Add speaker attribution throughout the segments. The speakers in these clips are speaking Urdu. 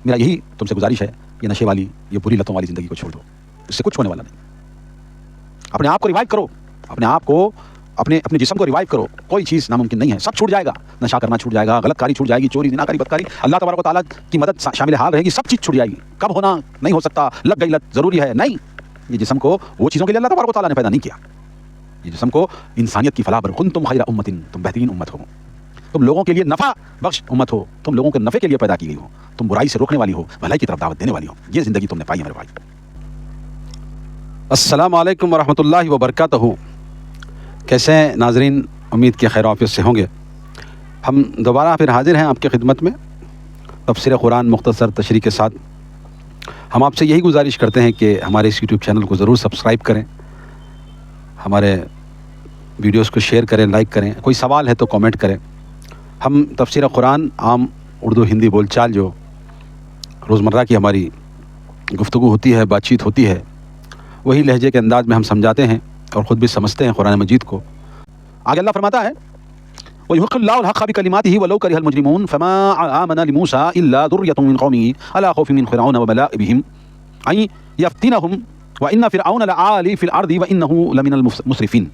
Speaker 1: میرا یہی تم سے گزارش ہے، یہ نشے والی، یہ بری لتوں والی زندگی کو چھوڑ دو، اس سے کچھ ہونے والا نہیں۔ اپنے آپ کو ریوائیو کرو، اپنے آپ کو اپنے جسم کو ریوائیو کرو، کوئی چیز ناممکن نہیں ہے، سب چھوٹ جائے گا، نشہ کرنا چھوٹ جائے گا، غلط کاری چھوٹ جائے گی، چوری زنا کاری بدکاری، اللہ تبارک و تعالیٰ کی مدد شامل حال رہے گی، سب چیز چھوٹ جائے گی۔ کب ہونا نہیں ہو سکتا، لگ گئی لت ضروری ہے نہیں، یہ جسم کو وہ چیزوں کے لیے اللہ تبارک و تعالیٰ نے پیدا نہیں کیا، یہ جسم کو انسانیت کی فلاح پر کنتم خیر امت، تم بہترین امت ہو، تم لوگوں کے لیے نفع بخش امت ہو، تم لوگوں کے نفع کے لیے پیدا کی گئی ہو، تم برائی سے روکنے والی ہو، بھلائی کی طرف دعوت دینے والی ہو، یہ زندگی تم نے پائی ہے میرے بھائی۔ السلام علیکم ورحمۃ اللہ وبرکاتہ۔ کیسے ہیں ناظرین؟ امید کہ خیر و عافیت سے ہوں گے۔ ہم دوبارہ پھر حاضر ہیں آپ کی خدمت میں تفسیر قرآن مختصر تشریح کے ساتھ۔ ہم آپ سے یہی گزارش کرتے ہیں کہ ہمارے اس یوٹیوب چینل کو ضرور سبسکرائب کریں، ہمارے ویڈیوز کو شیئر کریں، لائک کریں، کوئی سوال ہے تو کامنٹ کریں۔ ہم تفسیر قرآن عام اردو ہندی بول چال جو روزمرہ کی ہماری گفتگو ہوتی ہے، بات چیت ہوتی ہے، وہی لہجے کے انداز میں ہم سمجھاتے ہیں اور خود بھی سمجھتے ہیں قرآن مجید کو۔ آگے اللہ فرماتا ہے وَيُحِقُّ اللَّهُ الْحَقَّ بِكَلِمَاتِهِ وَلَوْ كَرِهَ الْمُجْرِمُونَ فَمَا آمَنَ لِمُوسَىٰ إِلَّا ذُرِّيَّةٌ مِّنْ قَوْمِهِ عَلَىٰ خَوْفٍ مِّنْ فِرْعَوْنَ وَمَلَائِهِمْ أَن يَفْتِنَهُمْ وَإِنَّ فِرْعَوْنَ لَعَالٍ فِي الْأَرْضِ وَإِنَّهُ لَمِنَ الْمُسْرِفِينَ۔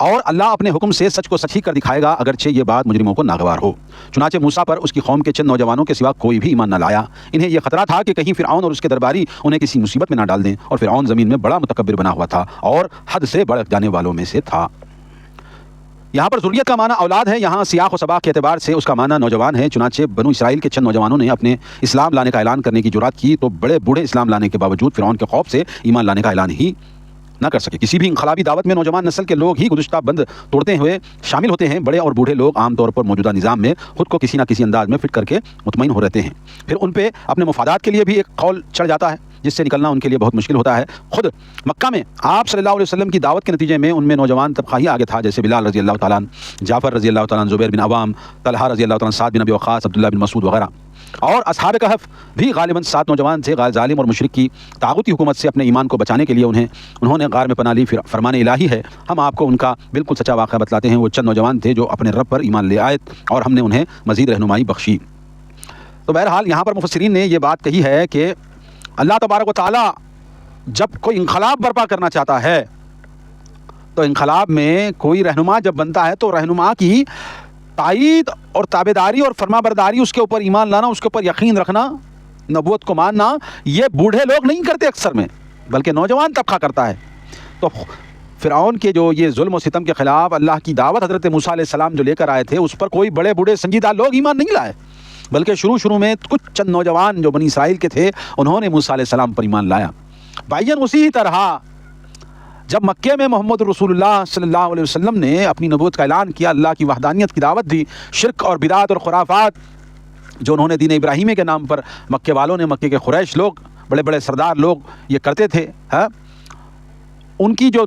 Speaker 1: اور اللہ اپنے حکم سے سچ کو سچ ہی کر دکھائے گا اگرچہ یہ بات مجرموں کو ناگوار ہو۔ چنانچہ موسیٰ پر اس کی قوم کے چند نوجوانوں کے سوا کوئی بھی ایمان نہ لایا۔ انہیں یہ خطرہ تھا کہ کہیں فرعون اور اس کے درباری انہیں کسی مصیبت میں نہ ڈال دیں، اور فرعون زمین میں بڑا متکبر بنا ہوا تھا اور حد سے بڑھ جانے والوں میں سے تھا۔ یہاں پر ذریت کا معنی اولاد ہے، یہاں سیاق و سباق کے اعتبار سے اس کا معنی نوجوان ہے۔ چنانچہ بنو اسرائیل کے چند نوجوانوں نے اپنے اسلام لانے کا اعلان کرنے کی جرات کی تو بڑے بوڑھے اسلام لانے کے باوجود فرعون کے خوف سے ایمان لانے کا اعلان ہی نہ کر سکے۔ کسی بھی انقلابی دعوت میں نوجوان نسل کے لوگ ہی گزشتہ بند توڑتے ہوئے شامل ہوتے ہیں۔ بڑے اور بوڑھے لوگ عام طور پر موجودہ نظام میں خود کو کسی نہ کسی انداز میں فٹ کر کے مطمئن ہو رہتے ہیں، پھر ان پہ اپنے مفادات کے لیے بھی ایک قول چڑھ جاتا ہے جس سے نکلنا ان کے لیے بہت مشکل ہوتا ہے۔ خود مکہ میں آپ صلی اللہ علیہ وسلم کی دعوت کے نتیجے میں ان میں نوجوان طبقہ ہی آگے تھا، جیسے بلال رضی اللہ تعالیٰ عنہ، جعفر رضی اللہ تعالیٰ عنہ، زبیر بن عوام، طلحہ رضی اللہ تعالیٰ عنہ، سعد بن ابی وقاص، عبداللہ بن مسعود وغیرہ۔ اور اصحاب کہف بھی غالباً 7 نوجوان تھے۔ ظالم اور مشرک کی طاغوتی حکومت سے اپنے ایمان کو بچانے کے لیے انہوں نے غار میں پناہ لی۔ فرمان الہی ہے، ہم آپ کو ان کا بالکل سچا واقعہ بتلاتے ہیں۔ وہ چند نوجوان تھے جو اپنے رب پر ایمان لے آئے اور ہم نے انہیں مزید رہنمائی بخشی۔ تو بہرحال یہاں پر مفسرین نے یہ بات کہی ہے کہ اللہ تبارک و تعالیٰ جب کوئی انقلاب برپا کرنا چاہتا ہے تو انقلاب میں کوئی رہنما جب بنتا ہے تو رہنما کی تائید اور تابعداری اور فرما برداری، اس کے اوپر ایمان لانا، اس کے اوپر یقین رکھنا، نبوت کو ماننا، یہ بوڑھے لوگ نہیں کرتے اکثر میں، بلکہ نوجوان طبقہ کرتا ہے۔ تو فرعون کے جو یہ ظلم و ستم کے خلاف اللہ کی دعوت حضرت موسیٰ علیہ السلام جو لے کر آئے تھے، اس پر کوئی بڑے بوڑھے سنجیدہ لوگ ایمان نہیں لائے، بلکہ شروع میں کچھ چند نوجوان جو بنی اسرائیل کے تھے انہوں نے موسیٰ علیہ السلام پر ایمان لایا۔ بھائیان اسی طرح جب مکے میں محمد رسول اللہ صلی اللہ علیہ وسلم نے اپنی نبوت کا اعلان کیا، اللہ کی وحدانیت کی دعوت دی، شرک اور بدعت اور خرافات جو انہوں نے دین ابراہیمی کے نام پر مکے والوں نے، مکے کے قریش لوگ، بڑے بڑے سردار لوگ یہ کرتے تھے، ان کی جو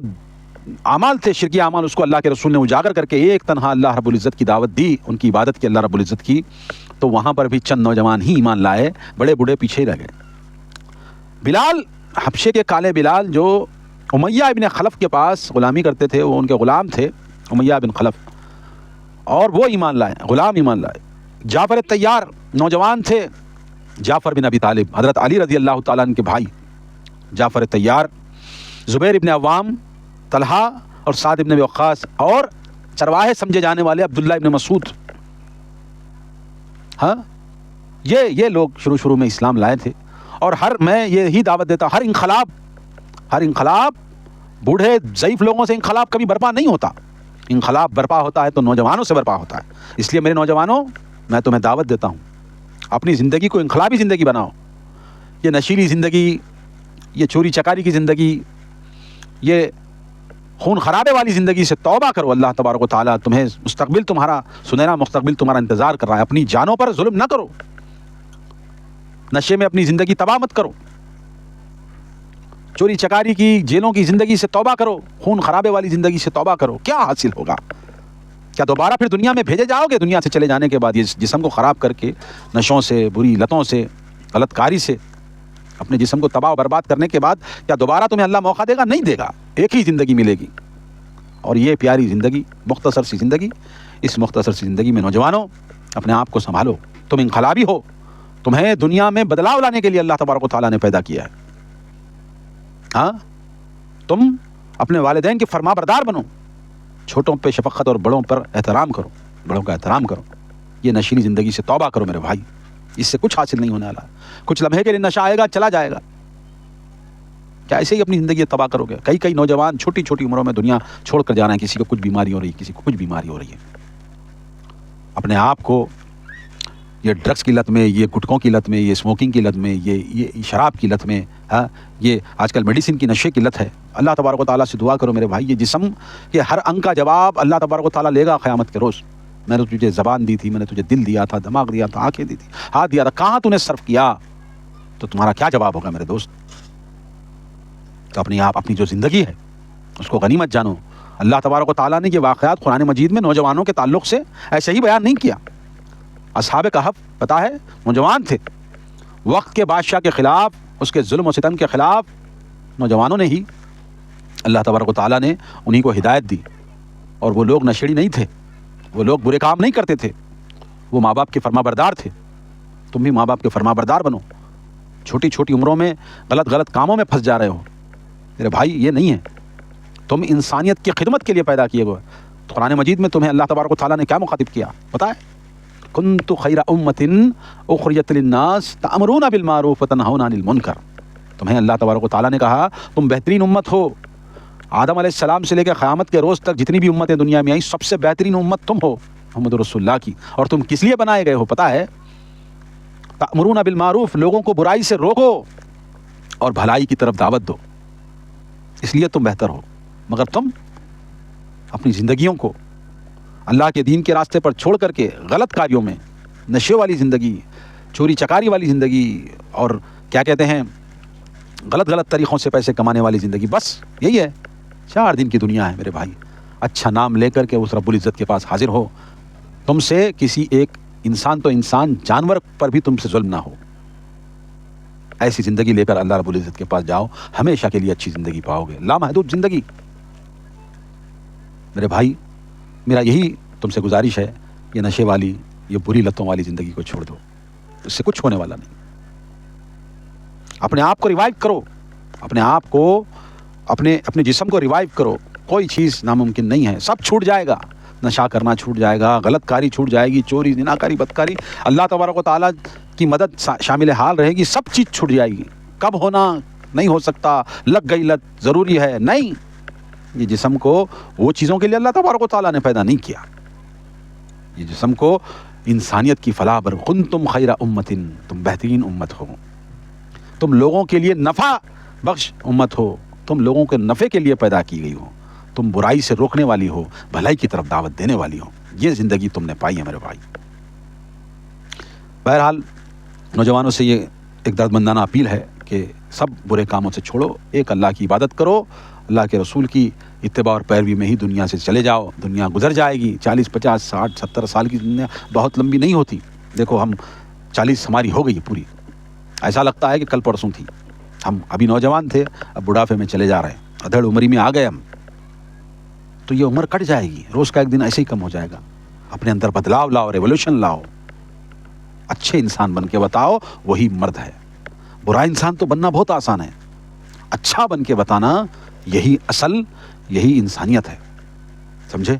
Speaker 1: اعمال تھے، شرکی اعمال، اس کو اللہ کے رسول نے اجاگر کر کے ایک تنہا اللہ رب العزت کی دعوت دی، ان کی عبادت کی اللہ رب العزت کی، تو وہاں پر بھی چند نوجوان ہی ایمان لائے، بڑے بوڑھے پیچھے ہی رہ گئے۔ بلال، حبشے کے کالے بلال جو امیہ ابن خلف کے پاس غلامی کرتے تھے، وہ ان کے غلام تھے، امیہ بن خلف، اور وہ ایمان لائے، غلام ایمان لائے۔ جعفر طیار نوجوان تھے، جعفر بن ابی طالب، حضرت علی رضی اللہ تعالیٰ عنہ کے بھائی جعفر طیار، زبیر ابن عوام، طلحہ اور سعد ابن ابی وقاص، اور چرواہے سمجھے جانے والے عبداللہ ابن مسعود، یہ لوگ شروع میں اسلام لائے تھے۔ اور میں یہی دعوت دیتا ہوں، ہر انقلاب بوڑھے ضعیف لوگوں سے انقلاب کبھی برپا نہیں ہوتا، انقلاب برپا ہوتا ہے تو نوجوانوں سے برپا ہوتا ہے۔ اس لیے میرے نوجوانوں، میں تمہیں دعوت دیتا ہوں، اپنی زندگی کو انقلابی زندگی بناؤ۔ یہ نشیلی زندگی، یہ چوری چکاری کی زندگی، یہ خون خرابے والی زندگی سے توبہ کرو۔ اللہ تبارک و تعالیٰ تمہیں مستقبل، تمہارا سنہرا مستقبل تمہارا انتظار کر رہا ہے۔ اپنی جانوں پر ظلم نہ کرو، نشے میں اپنی زندگی تباہ مت کرو، چوری چکاری کی، جیلوں کی زندگی سے توبہ کرو، خون خرابے والی زندگی سے توبہ کرو۔ کیا حاصل ہوگا؟ کیا دوبارہ پھر دنیا میں بھیجے جاؤ گے؟ دنیا سے چلے جانے کے بعد یہ جسم کو خراب کر کے، نشوں سے، بری لتوں سے، غلط کاری سے اپنے جسم کو تباہ و برباد کرنے کے بعد کیا دوبارہ تمہیں اللہ موقع دے گا؟ نہیں دے گا، ایک ہی زندگی ملے گی، اور یہ پیاری زندگی، مختصر سی زندگی، اس مختصر سی زندگی میں نوجوانوں اپنے آپ کو سنبھالو۔ تم انقلابی ہو، تمہیں دنیا میں بدلاؤ لانے کے لیے اللہ تبارک و تعالیٰ نے پیدا کیا ہے. ہاں تم اپنے والدین کے فرما بردار بنو, چھوٹوں پہ شفقت اور بڑوں پر احترام کرو, بڑوں کا احترام کرو. یہ نشیلی زندگی سے توبہ کرو میرے بھائی, اس سے کچھ حاصل نہیں ہونے والا. کچھ لمحے کے لیے نشہ آئے گا, چلا جائے گا. کیا ایسے ہی اپنی زندگی تباہ کرو گے؟ کئی نوجوان چھوٹی چھوٹی عمروں میں دنیا چھوڑ کر جا رہے ہیں. کسی کو کچھ بیماری ہو رہی ہے, کسی کو کچھ بیماری ہو رہی ہے. اپنے آپ کو یہ ڈرگس کی لت میں, یہ گٹکوں کی لت میں, یہ اسموکنگ کی لت میں, یہ شراب کی لت میں, یہ آج کل میڈیسن کی نشے کی لت ہے. اللہ تبارک و تعالیٰ سے دعا کرو میرے بھائی, یہ جسم کے ہر انگ کا جواب اللہ تبارک و تعالیٰ لے گا قیامت کے روز. میں نے تجھے زبان دی تھی, میں نے تجھے دل دیا تھا, دماغ دیا تھا, آنکھیں دی تھی, ہاتھ دیا تھا, کہاں تو نے صرف کیا؟ تو تمہارا کیا جواب ہوگا میرے دوست؟ تو اپنی جو زندگی ہے اس کو غنیمت جانو. اللہ تبارک و تعالیٰ نے یہ واقعات قرآن مجید میں نوجوانوں کے تعلق سے ایسے ہی بیان نہیں کیا. اصحاب کہف پتہ ہے نوجوان تھے, وقت کے بادشاہ کے خلاف, اس کے ظلم و ستم کے خلاف نوجوانوں نے ہی, اللہ تبارک و تعالیٰ نے انہی کو ہدایت دی. اور وہ لوگ نشیڑی نہیں تھے, وہ لوگ برے کام نہیں کرتے تھے, وہ ماں باپ کے فرما بردار تھے. تم بھی ماں باپ کے فرما بردار بنو. چھوٹی چھوٹی عمروں میں غلط کاموں میں پھنس جا رہے ہو میرے بھائی, یہ نہیں ہے. تم انسانیت کی خدمت کے لیے پیدا کیے ہوئے. قرآن مجید میں تمہیں اللہ تبارک و تعالیٰ نے کیا مخاطب کیا پتہ ہے؟ کنتم خیر امۃ اخرجت للناس تأمرون بالمعروف وتنہون عن المنکر. تمہیں اللہ تبارک و تعالیٰ نے کہا تم بہترین امت ہو. آدم علیہ السلام سے لے کے قیامت کے روز تک جتنی بھی امتیں دنیا میں آئیں, سب سے بہترین امت تم ہو, محمد رسول اللہ کی. اور تم کس لیے بنائے گئے ہو پتہ ہے؟ تأمرون بالمعروف, لوگوں کو برائی سے روکو اور بھلائی کی طرف دعوت دو, اس لیے تم بہتر ہو. مگر تم اپنی زندگیوں کو اللہ کے دین کے راستے پر چھوڑ کر کے غلط کاریوں میں, نشے والی زندگی, چوری چکاری والی زندگی, اور کیا کہتے ہیں غلط طریقوں سے پیسے کمانے والی زندگی, بس یہی ہے. 4 دن کی دنیا ہے میرے بھائی. اچھا نام لے کر کے اس رب العزت کے پاس حاضر ہو. تم سے کسی ایک انسان تو انسان, جانور پر بھی تم سے ظلم نہ ہو. ایسی زندگی لے کر اللہ رب العزت کے پاس جاؤ, ہمیشہ کے لیے اچھی زندگی پاؤ گے, لامحدود زندگی. میرے بھائی میرا یہی تم سے گزارش ہے, یہ نشے والی, یہ بری لتوں والی زندگی کو چھوڑ دو, اس سے کچھ ہونے والا نہیں. اپنے آپ کو ریوائیو کرو, اپنے آپ کو, اپنے جسم کو ریوائیو کرو. کوئی چیز ناممکن نہیں ہے, سب چھوٹ جائے گا. نشہ کرنا چھوٹ جائے گا, غلط کاری چھوٹ جائے گی, چوری, زناکاری, بدکاری, اللہ تبارک و تعالیٰ کی مدد شامل حال رہے گی, سب چیز چھوٹ جائے گی. کب ہونا نہیں ہو سکتا, لگ گئی لت ضروری ہے نہیں. یہ جسم کو وہ چیزوں کے لیے اللہ تبارک و تعالیٰ نے پیدا نہیں کیا. یہ جسم کو انسانیت کی فلاح پر, کنتم خیر امۃ, تم بہترین امت ہو, تم لوگوں کے لیے نفع بخش امت ہو, تم لوگوں کے نفع کے لیے پیدا کی گئی ہو, تم برائی سے روکنے والی ہو, بھلائی کی طرف دعوت دینے والی ہو. یہ زندگی تم نے پائی ہے میرے بھائی. بہرحال نوجوانوں سے یہ ایک دردمندانہ اپیل ہے کہ سب برے کاموں سے چھوڑو, ایک اللہ کی عبادت کرو, اللہ کے رسول کی اتباع اور پیروی میں ہی دنیا سے چلے جاؤ. دنیا گزر جائے گی. 40, 50, 60, 70 سال کی دنیا بہت لمبی نہیں ہوتی. دیکھو ہم 40 ہماری ہو گئی پوری, ایسا لگتا ہے کہ کل پرسوں تھی. ہم ابھی نوجوان تھے, اب بڑھاپے میں چلے جا رہے ہیں, ادھڑ عمری میں آ گئے ہم. تو یہ عمر کٹ جائے گی, روز کا ایک دن ایسے ہی کم ہو جائے گا. اپنے اندر بدلاؤ لاؤ, ریولوشن لاؤ, اچھے انسان بن کے بتاؤ, وہی مرد ہے. برا انسان تو بننا بہت آسان ہے, اچھا بن کے بتانا یہی اصل, یہی انسانیت ہے. سمجھے؟